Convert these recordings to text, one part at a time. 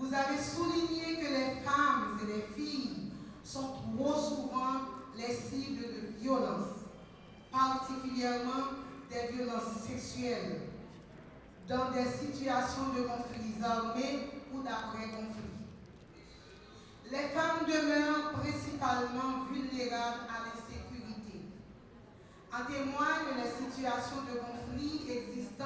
vous avez souligné que les femmes et les filles sont trop souvent les cibles de violences, particulièrement des violences sexuelles, dans des situations de conflits armés ou d'après-conflit. Les femmes demeurent principalement vulnérables à l'insécurité. En témoignent les situations de conflit existant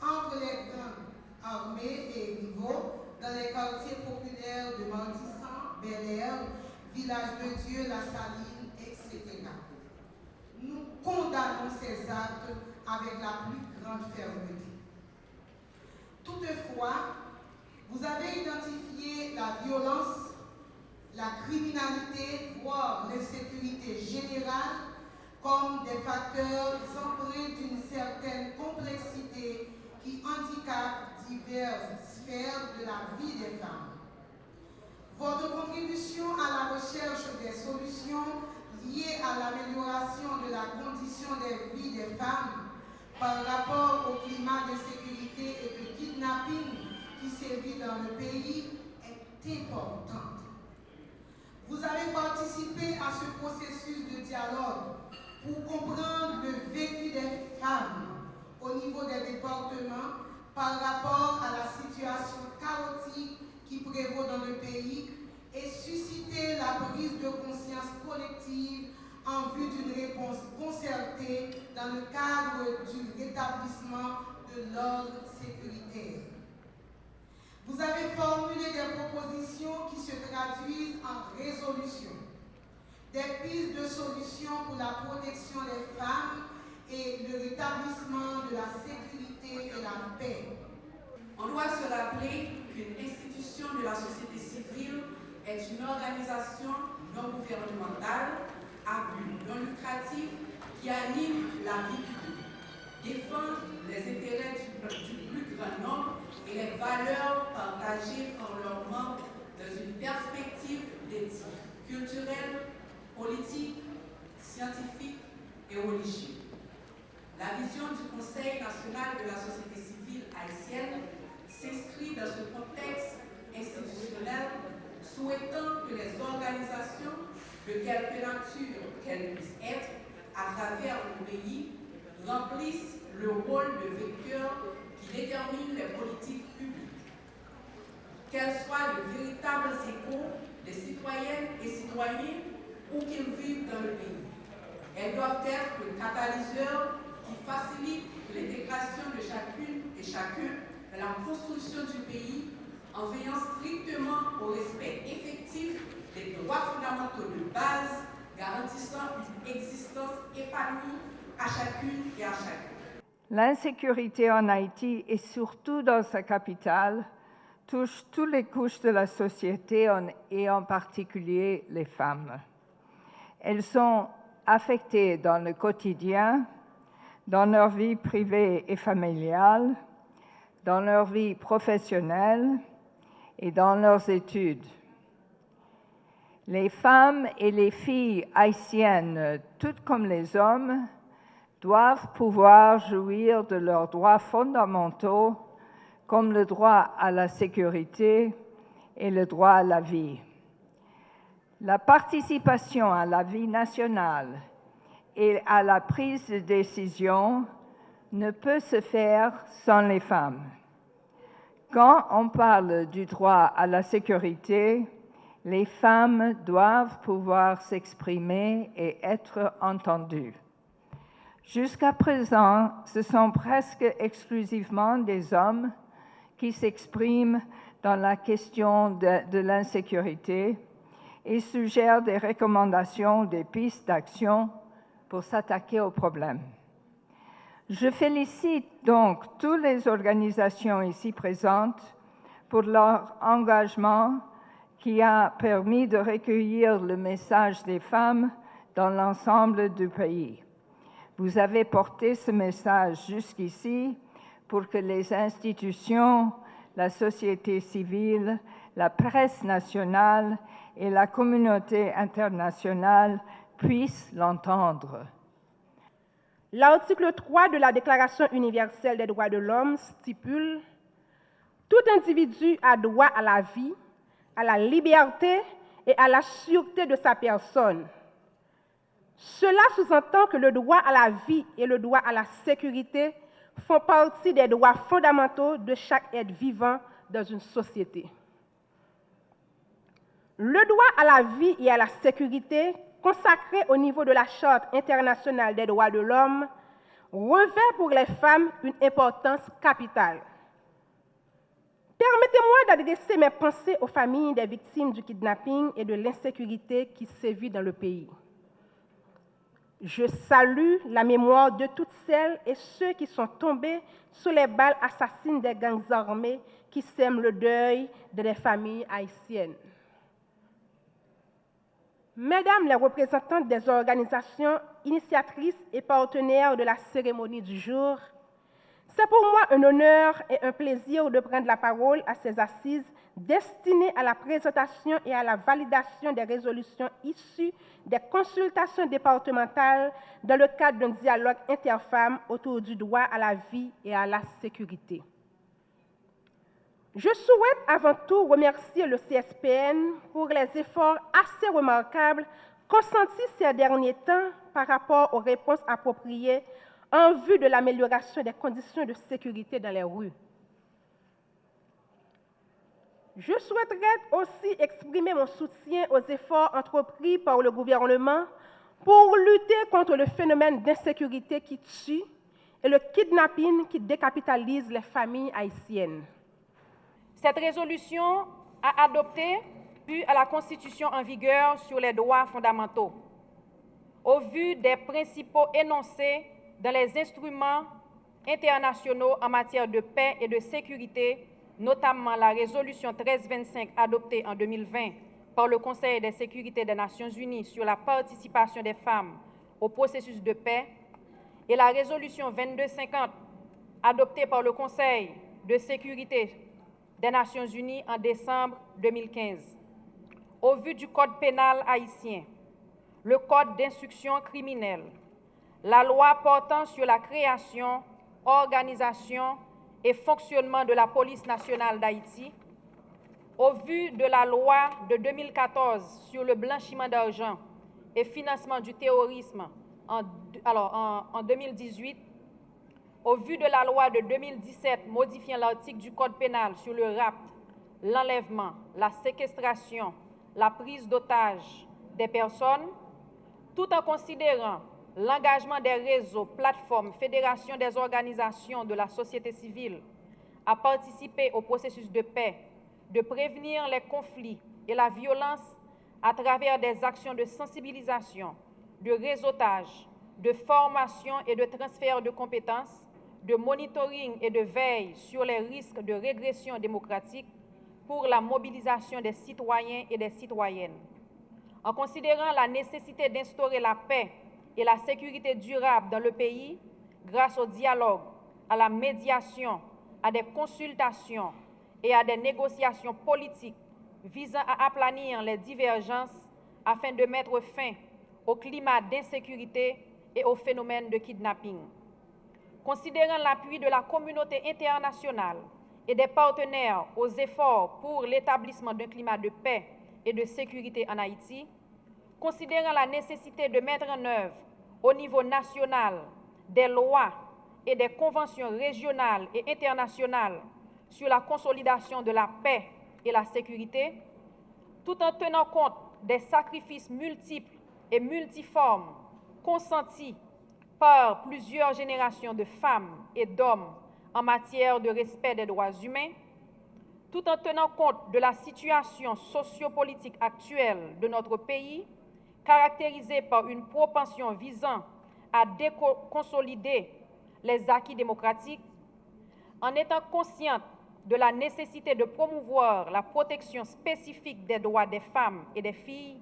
entre les gangs armés et rivaux dans les quartiers populaires de Martissan, Bel-Air, Village de Dieu, La Saline, etc. Nous condamnons ces actes avec la plus grande fermeté. Toutefois, vous avez identifié la violence, la criminalité, voire l'insécurité générale comme des facteurs empreints d'une certaine complexité qui handicapent diverses sphères de la vie des femmes. Votre contribution à la recherche des solutions liées à l'amélioration de la condition des vies des femmes par rapport au climat d'insécurité et de kidnapping qui sévit dans le pays est importante. Vous avez participé à ce processus de dialogue pour comprendre le vécu des femmes au niveau des départements par rapport à la situation chaotique qui prévaut dans le pays et susciter la prise de conscience collective en vue d'une réponse concertée dans le cadre du rétablissement de l'ordre sécuritaire. Vous avez formulé des propositions qui se traduisent en résolutions, des pistes de solutions pour la protection des femmes et le rétablissement de la sécurité et la paix. On doit se rappeler qu'une institution de la société civile est une organisation non gouvernementale à but non lucratif qui anime la vie publique, défend les intérêts du plus grand nombre et les valeurs partagées par leurs membres dans une perspective d'éthique culturelle, politique, scientifique et religieuse. La vision du Conseil national de la société civile haïtienne s'inscrit dans ce contexte institutionnel, souhaitant que les organisations, de quelque nature qu'elles puissent être, à travers le pays, remplissent le rôle de vecteur qui détermine les politiques publiques. Qu'elles soient de véritables échos des citoyennes et citoyens où qu'ils vivent dans le pays. Elles doivent être le catalyseur qui facilite l'intégration de chacune et chacun dans la construction du pays en veillant strictement au respect effectif des droits fondamentaux de base garantissant une existence épanouie à chacune et à chacun. L'insécurité en Haïti et surtout dans sa capitale touche toutes les couches de la société et en particulier les femmes. Elles sont affectées dans le quotidien, dans leur vie privée et familiale, dans leur vie professionnelle et dans leurs études. Les femmes et les filles haïtiennes, toutes comme les hommes, doivent pouvoir jouir de leurs droits fondamentaux comme le droit à la sécurité et le droit à la vie. La participation à la vie nationale et à la prise de décision ne peut se faire sans les femmes. Quand on parle du droit à la sécurité, les femmes doivent pouvoir s'exprimer et être entendues. Jusqu'à présent, ce sont presque exclusivement des hommes qui s'expriment dans la question de l'insécurité et suggèrent des recommandations, des pistes d'action pour s'attaquer au problème. Je félicite donc toutes les organisations ici présentes pour leur engagement qui a permis de recueillir le message des femmes dans l'ensemble du pays. Vous avez porté ce message jusqu'ici pour que les institutions, la société civile, la presse nationale et la communauté internationale puissent l'entendre. L'article 3 de la Déclaration universelle des droits de l'homme stipule Tout individu a droit à la vie, à la liberté et à la sûreté de sa personne. Cela sous-entend que le droit à la vie et le droit à la sécurité font partie des droits fondamentaux de chaque être vivant dans une société. Le droit à la vie et à la sécurité, consacré au niveau de la Charte internationale des droits de l'homme, revêt pour les femmes une importance capitale. Permettez-moi d'adresser mes pensées aux familles des victimes du kidnapping et de l'insécurité qui sévit dans le pays. Je salue la mémoire de toutes celles et ceux qui sont tombés sous les balles assassines des gangs armés qui sèment le deuil des familles haïtiennes. Mesdames les représentantes des organisations initiatrices et partenaires de la cérémonie du jour, c'est pour moi un honneur et un plaisir de prendre la parole à ces assises destinées à la présentation et à la validation des résolutions issues des consultations départementales dans le cadre d'un dialogue interfemmes autour du droit à la vie et à la sécurité. Je souhaite avant tout remercier le CSPN pour les efforts assez remarquables consentis ces derniers temps par rapport aux réponses appropriées en vue de l'amélioration des conditions de sécurité dans les rues. Je souhaiterais aussi exprimer mon soutien aux efforts entrepris par le gouvernement pour lutter contre le phénomène d'insécurité qui tue et le kidnapping qui décapitalise les familles haïtiennes. Cette résolution a adopté puis à la Constitution en vigueur sur les droits fondamentaux. Au vu des principaux énoncés dans les instruments internationaux en matière de paix et de sécurité, notamment la résolution 1325 adoptée en 2020 par le Conseil de sécurité des Nations Unies sur la participation des femmes au processus de paix et la résolution 2250 adoptée par le Conseil de sécurité des Nations Unies en décembre 2015. Au vu du Code pénal haïtien, le Code d'instruction criminelle, la loi portant sur la création, organisation et fonctionnement de la police nationale d'Haïti, au vu de la loi de 2014 sur le blanchiment d'argent et financement du terrorisme en 2018, au vu de la loi de 2017 modifiant l'article du Code pénal sur le rapt, l'enlèvement, la séquestration, la prise d'otages des personnes, tout en considérant l'engagement des réseaux, plateformes, fédérations des organisations de la société civile à participer au processus de paix, de prévenir les conflits et la violence à travers des actions de sensibilisation, de réseautage, de formation et de transfert de compétences, de monitoring et de veille sur les risques de régression démocratique pour la mobilisation des citoyens et des citoyennes. En considérant la nécessité d'instaurer la paix et la sécurité durable dans le pays grâce au dialogue, à la médiation, à des consultations et à des négociations politiques visant à aplanir les divergences afin de mettre fin au climat d'insécurité et au phénomène de kidnapping. Considérant l'appui de la communauté internationale et des partenaires aux efforts pour l'établissement d'un climat de paix et de sécurité en Haïti, considérant la nécessité de mettre en œuvre au niveau national des lois et des conventions régionales et internationales sur la consolidation de la paix et la sécurité, tout en tenant compte des sacrifices multiples et multiformes consentis par plusieurs générations de femmes et d'hommes en matière de respect des droits humains, tout en tenant compte de la situation sociopolitique actuelle de notre pays, caractérisée par une propension visant à consolider les acquis démocratiques, en étant consciente de la nécessité de promouvoir la protection spécifique des droits des femmes et des filles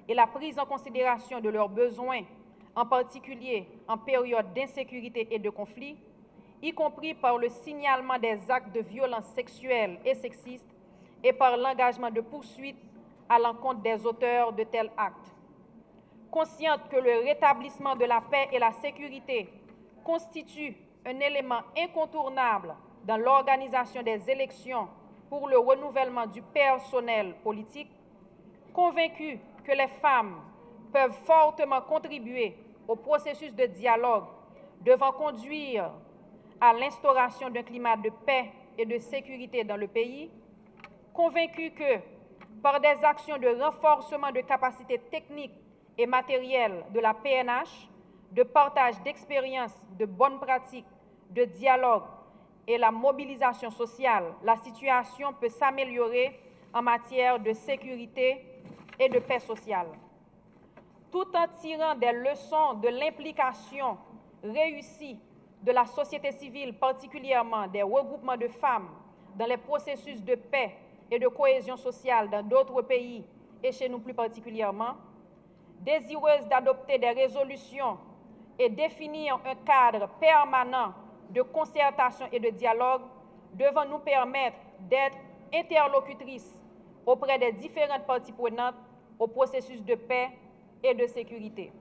et la prise en considération de leurs besoins, en particulier en période d'insécurité et de conflit, y compris par le signalement des actes de violence sexuelle et sexiste et par l'engagement de poursuites à l'encontre des auteurs de tels actes. Consciente que le rétablissement de la paix et la sécurité constitue un élément incontournable dans l'organisation des élections pour le renouvellement du personnel politique, convaincus que les femmes peuvent fortement contribuer au processus de dialogue devant conduire à l'instauration d'un climat de paix et de sécurité dans le pays, convaincus que, par des actions de renforcement de capacités techniques et matérielles de la PNH, de partage d'expériences, de bonnes pratiques, de dialogue et la mobilisation sociale, la situation peut s'améliorer en matière de sécurité et de paix sociale. Tout en tirant des leçons de l'implication réussie de la société civile, particulièrement des regroupements de femmes, dans les processus de paix et de cohésion sociale dans d'autres pays et chez nous plus particulièrement, désireuse d'adopter des résolutions et définir un cadre permanent de concertation et de dialogue devant nous permettre d'être interlocutrices auprès des différentes parties prenantes au processus de paix et de sécurité.